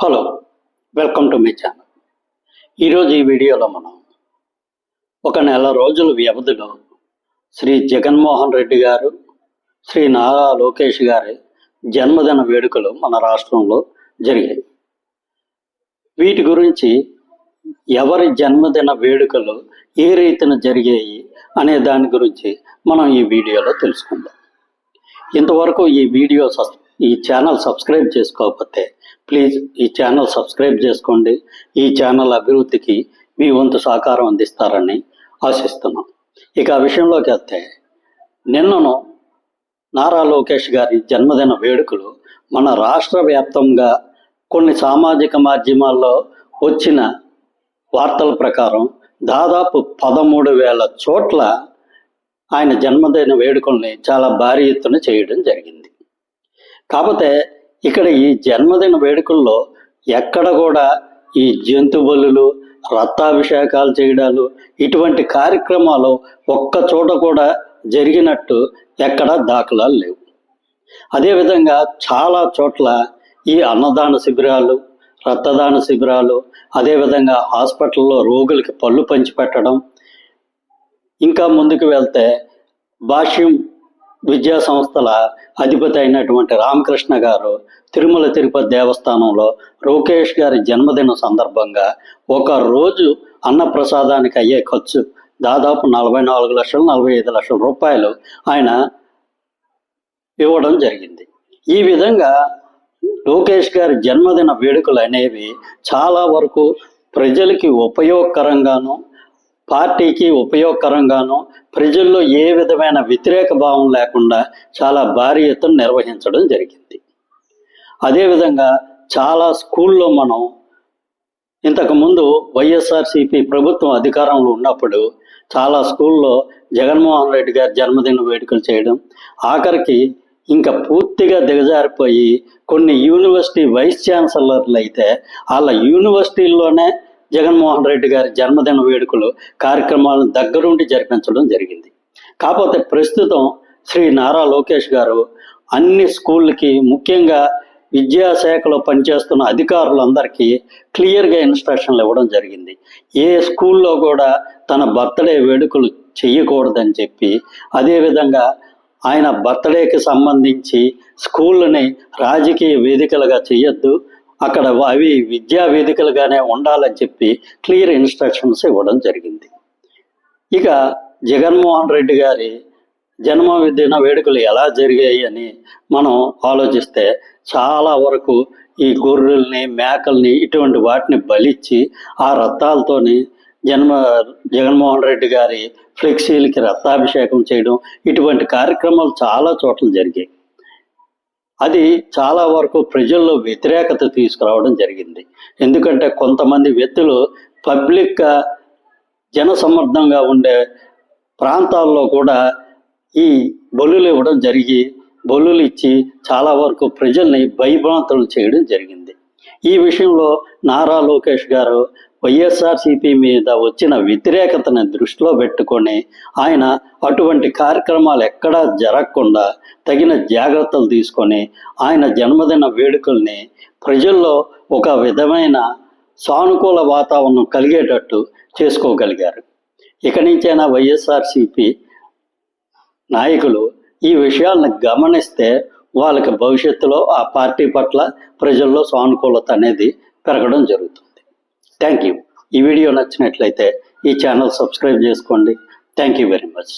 Hello, welcome to my channel. ఈరోజు ఈ వీడియోలో మనం ఒక నెల రోజుల వ్యవధిలో శ్రీ జగన్మోహన్ రెడ్డి గారు, శ్రీ నారా లోకేష్ గారి జన్మదిన వేడుకలు మన రాష్ట్రంలో జరిగాయి. వీటి గురించి ఎవరి జన్మదిన వేడుకలు ఏ రీతిన జరిగాయి అనే దాని గురించి మనం ఈ వీడియోలో తెలుసుకుందాం. ఇంతవరకు ఈ ఛానల్ సబ్స్క్రైబ్ చేసుకోకపోతే ప్లీజ్ ఈ ఛానల్ సబ్స్క్రైబ్ చేసుకోండి. ఈ ఛానల్ అభివృద్ధికి మీ వంతు సహకారం అందిస్తారని ఆశిస్తున్నాం. ఇక ఆ విషయంలోకి వస్తే, నిన్నను నారా లోకేష్ గారి జన్మదిన వేడుకలు మన రాష్ట్ర వ్యాప్తంగా కొన్ని సామాజిక మాధ్యమాల్లో వచ్చిన వార్తల ప్రకారం దాదాపు 13,000 చోట్ల ఆయన జన్మదిన వేడుకల్ని చాలా భారీ ఎత్తున చేయడం జరిగింది. కాకపోతే ఇక్కడ ఈ జన్మదిన వేడుకల్లో ఎక్కడ కూడా ఈ జంతు బలులు, రక్తాభిషేకాలు చేయడాలు, ఇటువంటి కార్యక్రమాలు ఒక్క చోట కూడా జరిగినట్టు ఎక్కడ దాఖలాలు లేవు. అదేవిధంగా చాలా చోట్ల ఈ అన్నదాన శిబిరాలు, రక్తదాన శిబిరాలు, అదేవిధంగా హాస్పిటల్లో రోగులకి పళ్ళు పంచిపెట్టడం, ఇంకా ముందుకు వెళ్తే భాష్యం విద్యా సంస్థల అధిపతి అయినటువంటి రామకృష్ణ గారు తిరుమల తిరుపతి దేవస్థానంలో లోకేష్ గారి జన్మదిన సందర్భంగా ఒక రోజు అన్నప్రసాదానికి అయ్యే ఖర్చు దాదాపు 44 లక్షలు 45 లక్షల రూపాయలు ఆయన ఇవ్వడం జరిగింది. ఈ విధంగా లోకేష్ గారి జన్మదిన వేడుకలు అనేవి చాలా వరకు ప్రజలకి ఉపయోగకరంగాను, పార్టీకి ఉపయోగకరంగాను, ప్రజల్లో ఏ విధమైన వ్యతిరేక భావం లేకుండా చాలా భారీ ఎత్తున నిర్వహించడం జరిగింది. అదేవిధంగా చాలా స్కూల్లో మనం ఇంతకుముందు వైఎస్ఆర్సీపీ ప్రభుత్వం అధికారంలో ఉన్నప్పుడు చాలా స్కూల్లో జగన్మోహన్ రెడ్డి గారి జన్మదిన వేడుకలు చేయడం, ఆఖరికి ఇంకా పూర్తిగా దిగజారిపోయి కొన్ని యూనివర్సిటీ వైస్ ఛాన్సలర్లు అయితే వాళ్ళ యూనివర్సిటీల్లోనే జగన్మోహన్ రెడ్డి గారి జన్మదిన వేడుకలు కార్యక్రమాలను దగ్గరుండి జరిపించడం జరిగింది. కాకపోతే ప్రస్తుతం శ్రీ నారా లోకేష్ గారు అన్ని స్కూళ్ళకి, ముఖ్యంగా విద్యాశాఖలో పనిచేస్తున్న అధికారులందరికీ క్లియర్గా ఇన్స్ట్రక్షన్లు ఇవ్వడం జరిగింది. ఏ స్కూల్లో కూడా తన బర్త్డే వేడుకలు చేయకూడదని చెప్పి, అదేవిధంగా ఆయన బర్త్డేకి సంబంధించి స్కూళ్ళని రాజకీయ వేదికలుగా చేయొద్దు, అక్కడ అవి విద్యా వేదికలుగానే ఉండాలని చెప్పి క్లియర్ ఇన్స్ట్రక్షన్స్ ఇవ్వడం జరిగింది. ఇక జగన్మోహన్ రెడ్డి గారి జన్మదిన వేడుకలు ఎలా జరిగాయి అని మనం ఆలోచిస్తే, చాలా వరకు ఈ గొర్రెల్ని, మేకల్ని, ఇటువంటి వాటిని బలిచ్చి ఆ రక్తాలతోని జగన్మోహన్ రెడ్డి గారి ఫ్లెక్సీలకి రక్తాభిషేకం చేయడం, ఇటువంటి కార్యక్రమాలు చాలా చోట్ల జరిగాయి. అది చాలా వరకు ప్రజల్లో వ్యతిరేకత తీసుకురావడం జరిగింది. ఎందుకంటే కొంతమంది వ్యక్తులు పబ్లిక్గా జనసమ్మర్దంగా ఉండే ప్రాంతాల్లో కూడా ఈ బలులు ఇవ్వడం జరిగి, బలులు ఇచ్చి చాలా వరకు ప్రజల్ని భయభ్రాంతులు చేయడం జరిగింది. ఈ విషయంలో నారా లోకేష్ గారు వైఎస్ఆర్సీపీ మీద వచ్చిన వ్యతిరేకతను దృష్టిలో పెట్టుకొని ఆయన అటువంటి కార్యక్రమాలు ఎక్కడా జరగకుండా తగిన జాగ్రత్తలు తీసుకొని ఆయన జన్మదిన వేడుకల్ని ప్రజల్లో ఒక విధమైన సానుకూల వాతావరణం కలిగేటట్టు చేసుకోగలిగారు. ఇక నుంచైనా వైఎస్ఆర్సీపీ నాయకులు ఈ విషయాలను గమనిస్తే వాళ్ళకి భవిష్యత్తులో ఆ పార్టీ పట్ల ప్రజల్లో సానుకూలత అనేది పెరగడం జరుగుతుంది. Thank you. ఈ వీడియో నచ్చినట్లయితే ఈ ఛానల్ సబ్స్క్రైబ్ చేసుకోండి. Thank you very much.